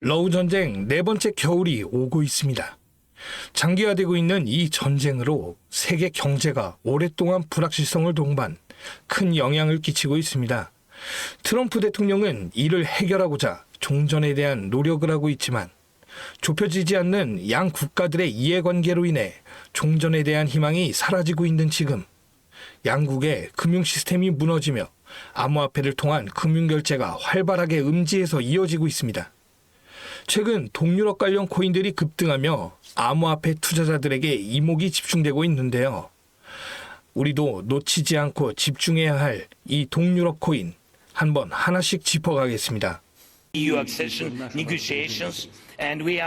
러우 전쟁 네 번째 겨울이 오고 있습니다. 장기화되고 있는 이 전쟁으로 세계 경제가 오랫동안 불확실성을 동반 큰 영향을 끼치고 있습니다. 트럼프 대통령은 이를 해결하고자 종전에 대한 노력을 하고 있지만 좁혀지지 않는 양 국가들의 이해관계로 인해 종전에 대한 희망이 사라지고 있는 지금, 양국의 금융 시스템이 무너지며 암호화폐를 통한 금융결제가 활발하게 음지에서 이어지고 있습니다. 최근 동유럽 관련 코인들이 급등하며 암호화폐 투자자들에게 이목이 집중되고 있는데요. 우리도 놓치지 않고 집중해야 할 이 동유럽 코인 한번 하나씩 짚어가겠습니다.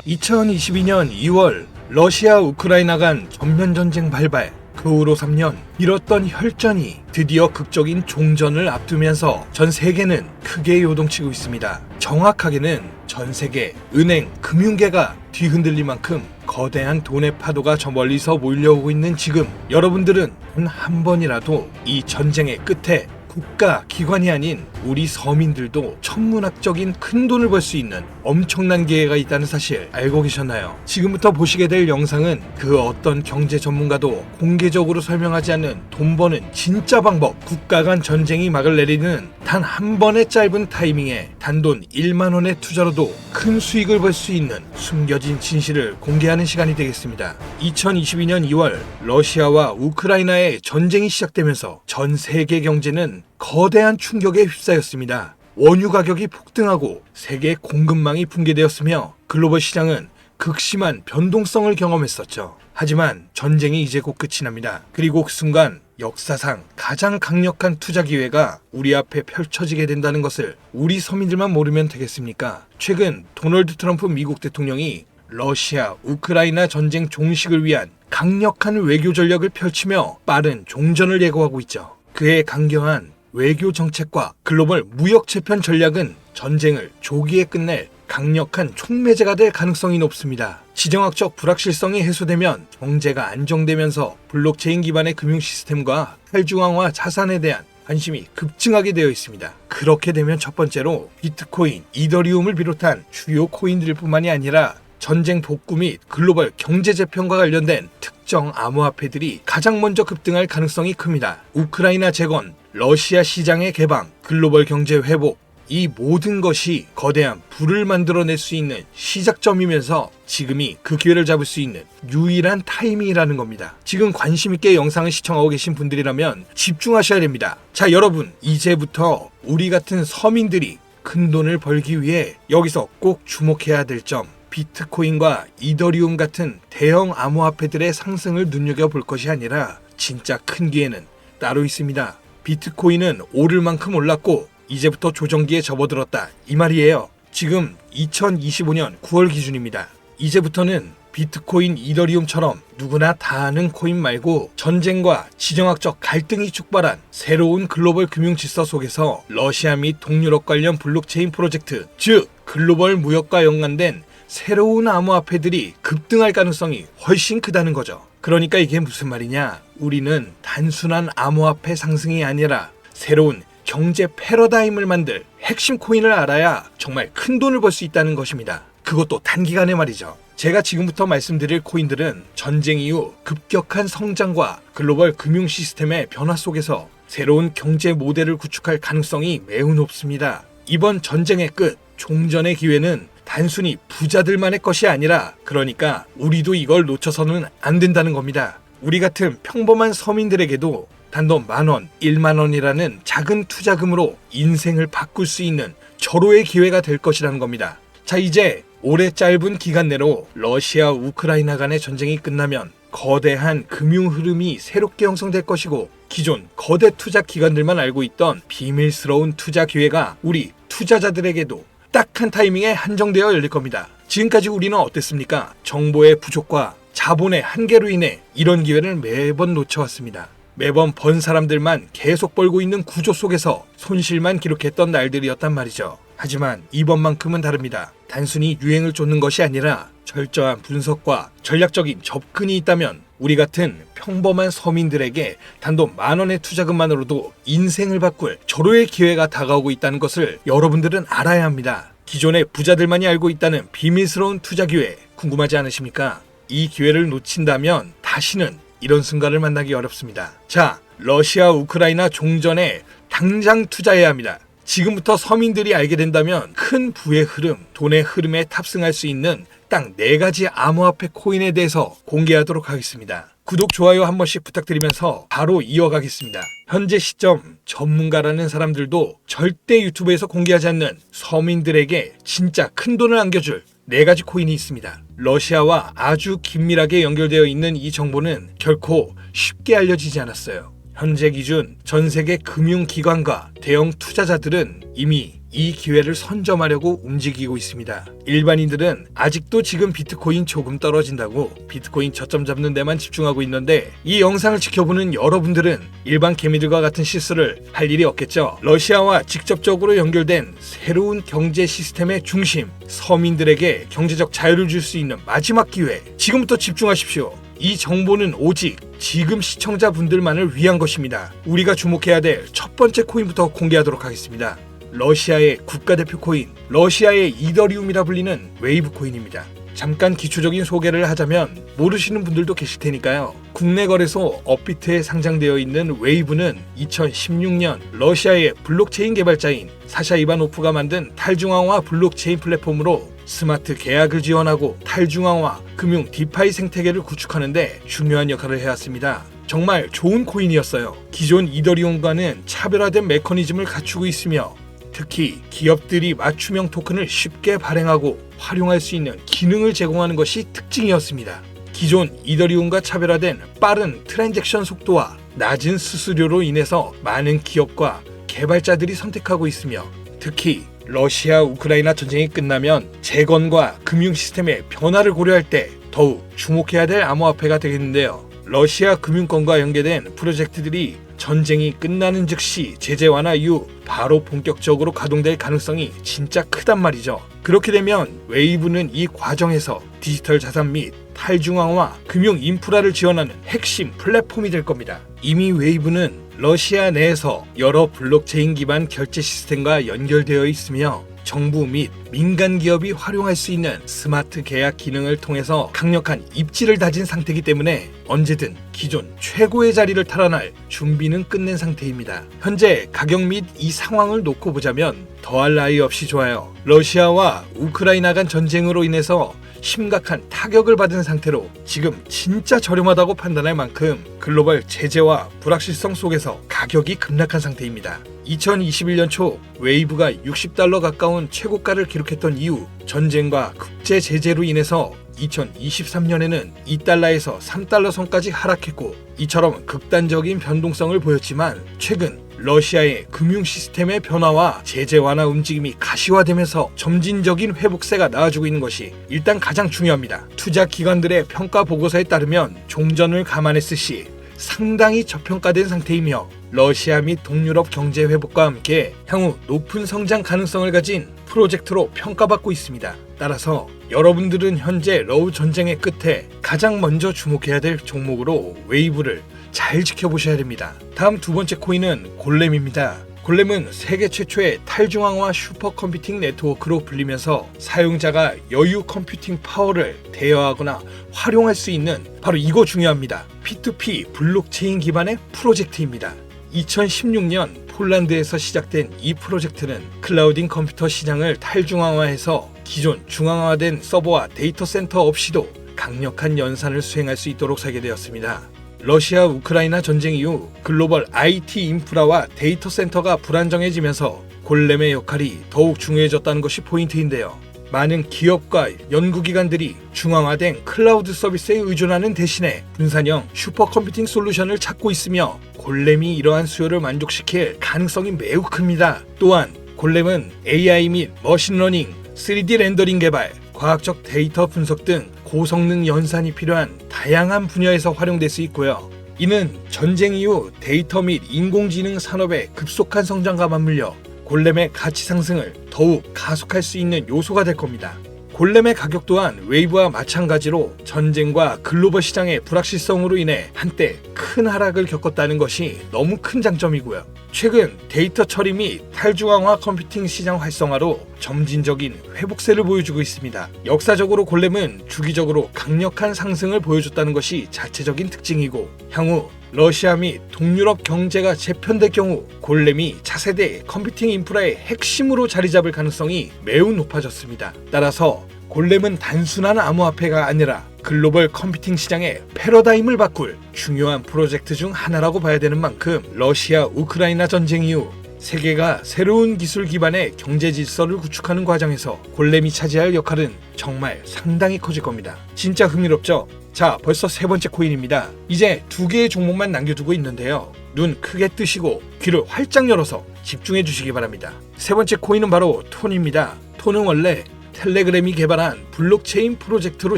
2022년 2월 러시아 우크라이나 간 전면전쟁 발발, 그 후로 3년 미뤘던 혈전이 드디어 극적인 종전을 앞두면서 전 세계는 크게 요동치고 있습니다. 정확하게는 전 세계 은행, 금융계가 뒤흔들릴 만큼 거대한 돈의 파도가 저 멀리서 몰려오고 있는 지금, 여러분들은 한 번이라도 이 전쟁의 끝에 국가, 기관이 아닌 우리 서민들도 천문학적인 큰 돈을 벌 수 있는 엄청난 기회가 있다는 사실 알고 계셨나요? 지금부터 보시게 될 영상은 그 어떤 경제 전문가도 공개적으로 설명하지 않는 돈 버는 진짜 방법, 국가 간 전쟁이 막을 내리는 단 한 번의 짧은 타이밍에 단돈 1만 원의 투자로도 큰 수익을 벌 수 있는 숨겨진 진실을 공개하는 시간이 되겠습니다. 2022년 2월 러시아와 우크라이나의 전쟁이 시작되면서 전 세계 경제는 거대한 충격에 휩싸였습니다. 원유 가격이 폭등하고 세계 공급망이 붕괴되었으며 글로벌 시장은 극심한 변동성을 경험했었죠. 하지만 전쟁이 이제 곧 끝이 납니다. 그리고 그 순간 역사상 가장 강력한 투자 기회가 우리 앞에 펼쳐지게 된다는 것을 우리 서민들만 모르면 되겠습니까? 최근 도널드 트럼프 미국 대통령이 러시아, 우크라이나 전쟁 종식을 위한 강력한 외교 전략을 펼치며 빠른 종전을 예고하고 있죠. 그의 강경한 외교 정책과 글로벌 무역 재편 전략은 전쟁을 조기에 끝낼 강력한 촉매제가 될 가능성이 높습니다. 지정학적 불확실성이 해소되면 경제가 안정되면서 블록체인 기반의 금융 시스템과 탈중앙화 자산에 대한 관심이 급증하게 되어 있습니다. 그렇게 되면 첫 번째로 비트코인, 이더리움을 비롯한 주요 코인들 뿐만이 아니라 전쟁 복구 및 글로벌 경제 재편과 관련된 특정 암호화폐들이 가장 먼저 급등할 가능성이 큽니다. 우크라이나 재건, 러시아 시장의 개방, 글로벌 경제 회복, 이 모든 것이 거대한 부를 만들어낼 수 있는 시작점이면서 지금이 그 기회를 잡을 수 있는 유일한 타이밍이라는 겁니다. 지금 관심 있게 영상을 시청하고 계신 분들이라면 집중하셔야 됩니다. 자, 여러분, 이제부터 우리 같은 서민들이 큰 돈을 벌기 위해 여기서 꼭 주목해야 될 점, 비트코인과 이더리움 같은 대형 암호화폐들의 상승을 눈여겨볼 것이 아니라 진짜 큰 기회는 따로 있습니다. 비트코인은 오를 만큼 올랐고 이제부터 조정기에 접어들었다, 이 말이에요. 지금 2025년 9월 기준입니다. 이제부터는 비트코인, 이더리움처럼 누구나 다 아는 코인 말고 전쟁과 지정학적 갈등이 촉발한 새로운 글로벌 금융 질서 속에서 러시아 및 동유럽 관련 블록체인 프로젝트, 즉 글로벌 무역과 연관된 새로운 암호화폐들이 급등할 가능성이 훨씬 크다는 거죠. 그러니까 이게 무슨 말이냐? 우리는 단순한 암호화폐 상승이 아니라 새로운 경제 패러다임을 만들 핵심 코인을 알아야 정말 큰 돈을 벌 수 있다는 것입니다. 그것도 단기간에 말이죠. 제가 지금부터 말씀드릴 코인들은 전쟁 이후 급격한 성장과 글로벌 금융 시스템의 변화 속에서 새로운 경제 모델을 구축할 가능성이 매우 높습니다. 이번 전쟁의 끝, 종전의 기회는 단순히 부자들만의 것이 아니라, 그러니까 우리도 이걸 놓쳐서는 안 된다는 겁니다. 우리 같은 평범한 서민들에게도 단돈 10,000원, 10,000원이라는 작은 투자금으로 인생을 바꿀 수 있는 절호의 기회가 될 것이라는 겁니다. 자, 이제 올해 짧은 기간 내로 러시아, 우크라이나 간의 전쟁이 끝나면 거대한 금융 흐름이 새롭게 형성될 것이고, 기존 거대 투자 기관들만 알고 있던 비밀스러운 투자 기회가 우리 투자자들에게도 딱 한 타이밍에 한정되어 열릴 겁니다. 지금까지 우리는 어땠습니까? 정보의 부족과 자본의 한계로 인해 이런 기회를 매번 놓쳐왔습니다. 매번 번 사람들만 계속 벌고 있는 구조 속에서 손실만 기록했던 날들이었단 말이죠. 하지만 이번만큼은 다릅니다. 단순히 유행을 쫓는 것이 아니라 철저한 분석과 전략적인 접근이 있다면 우리 같은 평범한 서민들에게 단돈 10,000원의 투자금만으로도 인생을 바꿀 절호의 기회가 다가오고 있다는 것을 여러분들은 알아야 합니다. 기존의 부자들만이 알고 있다는 비밀스러운 투자 기회 궁금하지 않으십니까? 이 기회를 놓친다면 다시는 이런 순간을 만나기 어렵습니다. 자, 러시아 우크라이나 종전에 당장 투자해야 합니다. 지금부터 서민들이 알게 된다면 큰 부의 흐름, 돈의 흐름에 탑승할 수 있는 딱 4가지 암호화폐 코인에 대해서 공개하도록 하겠습니다. 구독, 좋아요 한 번씩 부탁드리면서 바로 이어가겠습니다. 현재 시점 전문가라는 사람들도 절대 유튜브에서 공개하지 않는 서민들에게 진짜 큰 돈을 안겨줄 4가지 코인이 있습니다. 러시아와 아주 긴밀하게 연결되어 있는 이 정보는 결코 쉽게 알려지지 않았어요. 현재 기준 전 세계 금융기관과 대형 투자자들은 이미 이 기회를 선점하려고 움직이고 있습니다. 일반인들은 아직도 지금 비트코인 조금 떨어진다고 비트코인 저점 잡는 데만 집중하고 있는데, 이 영상을 지켜보는 여러분들은 일반 개미들과 같은 실수를 할 일이 없겠죠. 러시아와 직접적으로 연결된 새로운 경제 시스템의 중심, 서민들에게 경제적 자유를 줄 수 있는 마지막 기회, 지금부터 집중하십시오. 이 정보는 오직 지금 시청자분들만을 위한 것입니다. 우리가 주목해야 될 첫 번째 코인부터 공개하도록 하겠습니다. 러시아의 국가대표 코인, 러시아의 이더리움이라 불리는 웨이브 코인입니다. 잠깐 기초적인 소개를 하자면 모르시는 분들도 계실 테니까요. 국내 거래소 업비트에 상장되어 있는 웨이브는 2016년 러시아의 블록체인 개발자인 사샤 이바노프가 만든 탈중앙화 블록체인 플랫폼으로 스마트 계약을 지원하고 탈중앙화 금융 디파이 생태계를 구축하는 데 중요한 역할을 해왔습니다. 정말 좋은 코인이었어요. 기존 이더리움과는 차별화된 메커니즘을 갖추고 있으며 특히 기업들이 맞춤형 토큰을 쉽게 발행하고 활용할 수 있는 기능을 제공하는 것이 특징이었습니다. 기존 이더리움과 차별화된 빠른 트랜잭션 속도와 낮은 수수료로 인해서 많은 기업과 개발자들이 선택하고 있으며, 특히 러시아 우크라이나 전쟁이 끝나면 재건과 금융 시스템의 변화를 고려할 때 더욱 주목해야 될 암호화폐가 되겠는데요. 러시아 금융권과 연계된 프로젝트들이 전쟁이 끝나는 즉시 제재 완화 이후 바로 본격적으로 가동될 가능성이 진짜 크단 말이죠. 그렇게 되면 웨이브는 이 과정에서 디지털 자산 및 탈중앙화 금융 인프라를 지원하는 핵심 플랫폼이 될 겁니다. 이미 웨이브는 러시아 내에서 여러 블록체인 기반 결제 시스템과 연결되어 있으며 정부 및 민간 기업이 활용할 수 있는 스마트 계약 기능을 통해서 강력한 입지를 다진 상태이기 때문에 언제든 기존 최고의 자리를 탈환할 준비는 끝낸 상태입니다. 현재 가격 및 이 상황을 놓고 보자면 더할 나위 없이 좋아요. 러시아와 우크라이나 간 전쟁으로 인해서 심각한 타격을 받은 상태로 지금 진짜 저렴하다고 판단할 만큼 글로벌 제재와 불확실성 속에서 가격이 급락한 상태입니다. 2021년 초 웨이브가 $60 가까운 최고가를 기록했던 이후 전쟁과 국제 제재로 인해서 2023년에는 $2에서 $3 선까지 하락했고, 이처럼 극단적인 변동성을 보였지만 최근 러시아의 금융 시스템의 변화와 제재 완화 움직임이 가시화되면서 점진적인 회복세가 나와주고 있는 것이 일단 가장 중요합니다. 투자 기관들의 평가 보고서에 따르면 종전을 감안했을 시 상당히 저평가된 상태이며 러시아 및 동유럽 경제 회복과 함께 향후 높은 성장 가능성을 가진 프로젝트로 평가받고 있습니다. 따라서 여러분들은 현재 러우 전쟁의 끝에 가장 먼저 주목해야 될 종목으로 웨이브를 잘 지켜보셔야 됩니다. 다음 두 번째 코인은 골렘입니다. 골렘은 세계 최초의 탈중앙화 슈퍼컴퓨팅 네트워크로 불리면서 사용자가 여유 컴퓨팅 파워를 대여하거나 활용할 수 있는, 바로 이거 중요합니다. P2P 블록체인 기반의 프로젝트입니다. 2016년 폴란드에서 시작된 이 프로젝트는 클라우딩 컴퓨터 시장을 탈중앙화해서 기존 중앙화된 서버와 데이터 센터 없이도 강력한 연산을 수행할 수 있도록 설계되었습니다. 러시아 우크라이나 전쟁 이후 글로벌 IT 인프라와 데이터 센터가 불안정해지면서 골렘의 역할이 더욱 중요해졌다는 것이 포인트인데요. 많은 기업과 연구기관들이 중앙화된 클라우드 서비스에 의존하는 대신에 분산형 슈퍼컴퓨팅 솔루션을 찾고 있으며 골렘이 이러한 수요를 만족시킬 가능성이 매우 큽니다. 또한 골렘은 AI 및 머신러닝, 3D 렌더링 개발, 과학적 데이터 분석 등 고성능 연산이 필요한 다양한 분야에서 활용될 수 있고요. 이는 전쟁 이후 데이터 및 인공지능 산업의 급속한 성장과 맞물려 골렘의 가치 상승을 더욱 가속할 수 있는 요소가 될 겁니다. 골렘의 가격 또한 웨이브와 마찬가지로 전쟁과 글로벌 시장의 불확실성으로 인해 한때 큰 하락을 겪었다는 것이 너무 큰 장점이고요. 최근 데이터 처리 및 탈중앙화 컴퓨팅 시장 활성화로 점진적인 회복세를 보여주고 있습니다. 역사적으로 골렘은 주기적으로 강력한 상승을 보여줬다는 것이 자체적인 특징이고, 향후 러시아 및 동유럽 경제가 재편될 경우 골렘이 차세대 컴퓨팅 인프라의 핵심으로 자리 잡을 가능성이 매우 높아졌습니다. 따라서 골렘은 단순한 암호화폐가 아니라 글로벌 컴퓨팅 시장의 패러다임을 바꿀 중요한 프로젝트 중 하나라고 봐야 되는 만큼, 러시아 우크라이나 전쟁 이후 세계가 새로운 기술 기반의 경제 질서를 구축하는 과정에서 골렘이 차지할 역할은 정말 상당히 커질 겁니다. 진짜 흥미롭죠? 자, 벌써 세 번째 코인입니다. 이제 두 개의 종목만 남겨두고 있는데요. 눈 크게 뜨시고 귀를 활짝 열어서 집중해 주시기 바랍니다. 세 번째 코인은 바로 톤입니다. 톤은 원래 텔레그램이 개발한 블록체인 프로젝트로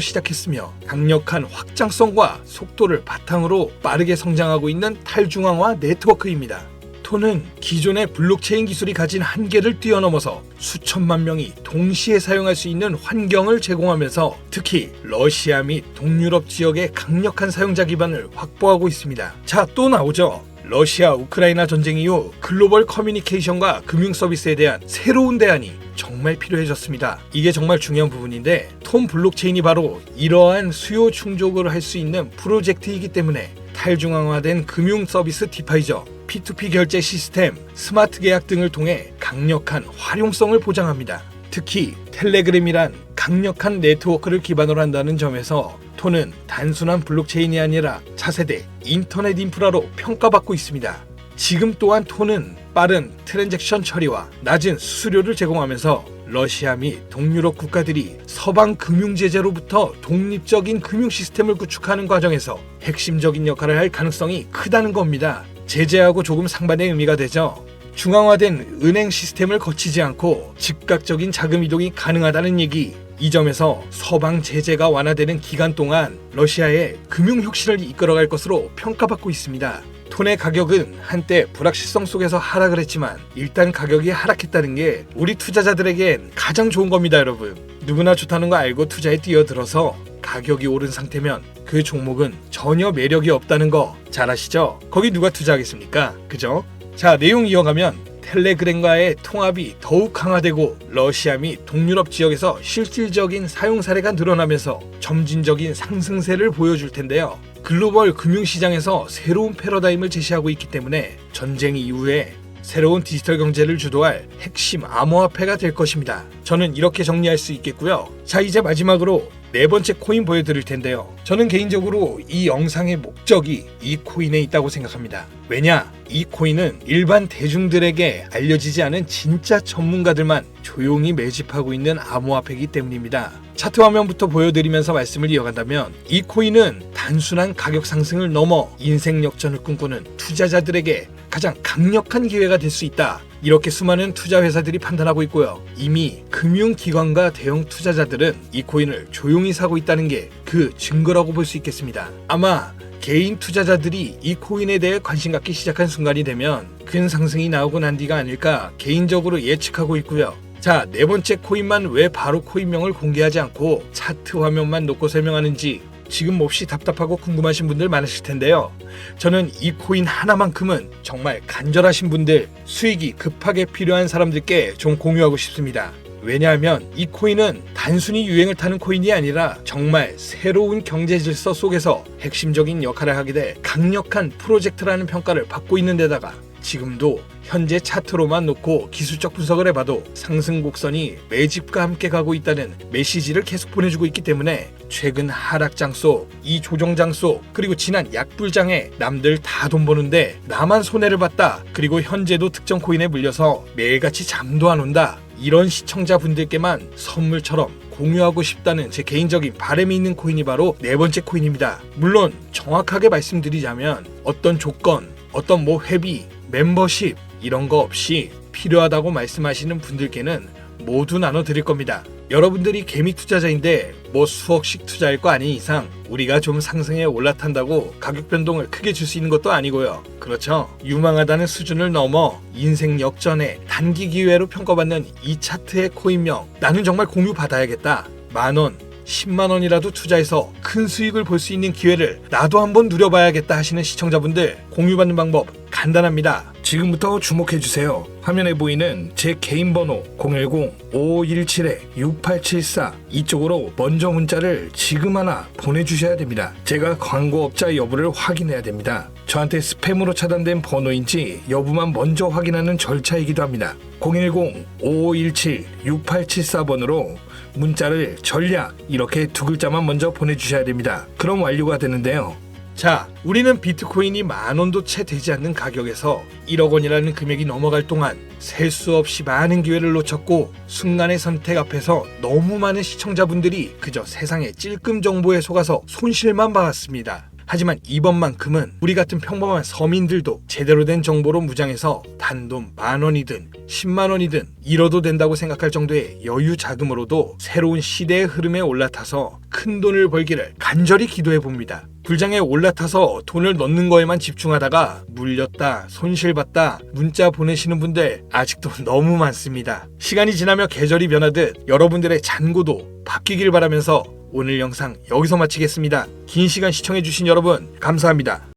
시작했으며 강력한 확장성과 속도를 바탕으로 빠르게 성장하고 있는 탈중앙화 네트워크입니다. 톤은 기존의 블록체인 기술이 가진 한계를 뛰어넘어서 수천만 명이 동시에 사용할 수 있는 환경을 제공하면서 특히 러시아 및 동유럽 지역의 강력한 사용자 기반을 확보하고 있습니다. 자, 또 나오죠. 러시아 우크라이나 전쟁 이후 글로벌 커뮤니케이션과 금융 서비스에 대한 새로운 대안이 정말 필요해졌습니다. 이게 정말 중요한 부분인데, 톤 블록체인이 바로 이러한 수요 충족을 할 수 있는 프로젝트이기 때문에 탈중앙화된 금융 서비스 디파이저, P2P 결제 시스템, 스마트 계약 등을 통해 강력한 활용성을 보장합니다. 특히 텔레그램이란 강력한 네트워크를 기반으로 한다는 점에서 톤은 단순한 블록체인이 아니라 차세대 인터넷 인프라로 평가받고 있습니다. 지금 또한 톤은 빠른 트랜잭션 처리와 낮은 수수료를 제공하면서 러시아 및 동유럽 국가들이 서방 금융 제재로부터 독립적인 금융 시스템을 구축하는 과정에서 핵심적인 역할을 할 가능성이 크다는 겁니다. 제재하고 조금 상반의 의미가 되죠. 중앙화된 은행 시스템을 거치지 않고 즉각적인 자금 이동이 가능하다는 얘기. 이 점에서 서방 제재가 완화되는 기간 동안 러시아의 금융 혁신을 이끌어갈 것으로 평가받고 있습니다. 톤의 가격은 한때 불확실성 속에서 하락을 했지만 일단 가격이 하락했다는 게 우리 투자자들에겐 가장 좋은 겁니다, 여러분. 누구나 좋다는 거 알고 투자에 뛰어들어서 가격이 오른 상태면 그 종목은 전혀 매력이 없다는 거 잘 아시죠? 거기 누가 투자하겠습니까? 그죠? 자, 내용 이어가면 텔레그램과의 통합이 더욱 강화되고 러시아 및 동유럽 지역에서 실질적인 사용 사례가 늘어나면서 점진적인 상승세를 보여줄 텐데요. 글로벌 금융시장에서 새로운 패러다임을 제시하고 있기 때문에 전쟁 이후에 새로운 디지털 경제를 주도할 핵심 암호화폐가 될 것입니다. 저는 이렇게 정리할 수 있겠고요. 자, 이제 마지막으로 네 번째 코인 보여드릴 텐데요. 저는 개인적으로 이 영상의 목적이 이 코인에 있다고 생각합니다. 왜냐? 이 코인은 일반 대중들에게 알려지지 않은 진짜 전문가들만 조용히 매집하고 있는 암호화폐이기 때문입니다. 차트 화면부터 보여드리면서 말씀을 이어간다면, 이 코인은 단순한 가격 상승을 넘어 인생 역전을 꿈꾸는 투자자들에게 가장 강력한 기회가 될 수 있다. 이렇게 수많은 투자 회사들이 판단하고 있고요. 이미 금융기관과 대형 투자자들은 이 코인을 조용히 사고 있다는 게 그 증거라고 볼 수 있겠습니다. 아마 개인 투자자들이 이 코인에 대해 관심 갖기 시작한 순간이 되면 큰 상승이 나오고 난 뒤가 아닐까 개인적으로 예측하고 있고요. 자, 네 번째 코인만 왜 바로 코인명을 공개하지 않고 차트 화면만 놓고 설명하는지 지금 몹시 답답하고 궁금하신 분들 많으실 텐데요. 저는 이 코인 하나만큼은 정말 간절하신 분들, 수익이 급하게 필요한 사람들께 좀 공유하고 싶습니다. 왜냐하면 이 코인은 단순히 유행을 타는 코인이 아니라 정말 새로운 경제 질서 속에서 핵심적인 역할을 하게 될 강력한 프로젝트라는 평가를 받고 있는 데다가 지금도 현재 차트로만 놓고 기술적 분석을 해봐도 상승 곡선이 매집과 함께 가고 있다는 메시지를 계속 보내주고 있기 때문에 최근 하락장 속, 이 조정장 속, 그리고 지난 약불장에 남들 다 돈 버는데 나만 손해를 봤다, 그리고 현재도 특정 코인에 물려서 매일같이 잠도 안 온다, 이런 시청자분들께만 선물처럼 공유하고 싶다는 제 개인적인 바람이 있는 코인이 바로 네 번째 코인입니다. 물론 정확하게 말씀드리자면 어떤 조건, 어떤 회비, 멤버십 이런 거 없이 필요하다고 말씀하시는 분들께는 모두 나눠드릴 겁니다. 여러분들이 개미 투자자인데 수억씩 투자할 거 아닌 이상 우리가 좀 상승에 올라탄다고 가격 변동을 크게 줄 수 있는 것도 아니고요. 그렇죠? 유망하다는 수준을 넘어 인생 역전의 단기 기회로 평가받는 이 차트의 코인명, 나는 정말 공유 받아야겠다. 10,000원, 10만원이라도 투자해서 큰 수익을 볼 수 있는 기회를 나도 한번 누려봐야겠다 하시는 시청자분들, 공유받는 방법 간단합니다. 지금부터 주목해주세요. 화면에 보이는 제 개인 번호 010-5517-6874 이쪽으로 먼저 문자를 지금 하나 보내주셔야 됩니다. 제가 광고업자 여부를 확인해야 됩니다. 저한테 스팸으로 차단된 번호인지 여부만 먼저 확인하는 절차이기도 합니다. 010-5517-6874번으로 문자를 전략 이렇게 두 글자만 먼저 보내주셔야 됩니다. 그럼 완료가 되는데요. 자, 우리는 비트코인이 10,000원도 채 되지 않는 가격에서 1억 원이라는 금액이 넘어갈 동안 셀 수 없이 많은 기회를 놓쳤고 순간의 선택 앞에서 너무 많은 시청자분들이 그저 세상의 찔끔 정보에 속아서 손실만 봐왔습니다. 하지만 이번만큼은 우리 같은 평범한 서민들도 제대로 된 정보로 무장해서 단돈 10,000원이든 100,000원이든 잃어도 된다고 생각할 정도의 여유 자금으로도 새로운 시대의 흐름에 올라타서 큰 돈을 벌기를 간절히 기도해 봅니다. 불장에 올라타서 돈을 넣는 거에만 집중하다가 물렸다, 손실봤다, 문자 보내시는 분들 아직도 너무 많습니다. 시간이 지나며 계절이 변하듯 여러분들의 잔고도 바뀌길 바라면서 오늘 영상 여기서 마치겠습니다. 긴 시간 시청해주신 여러분 감사합니다.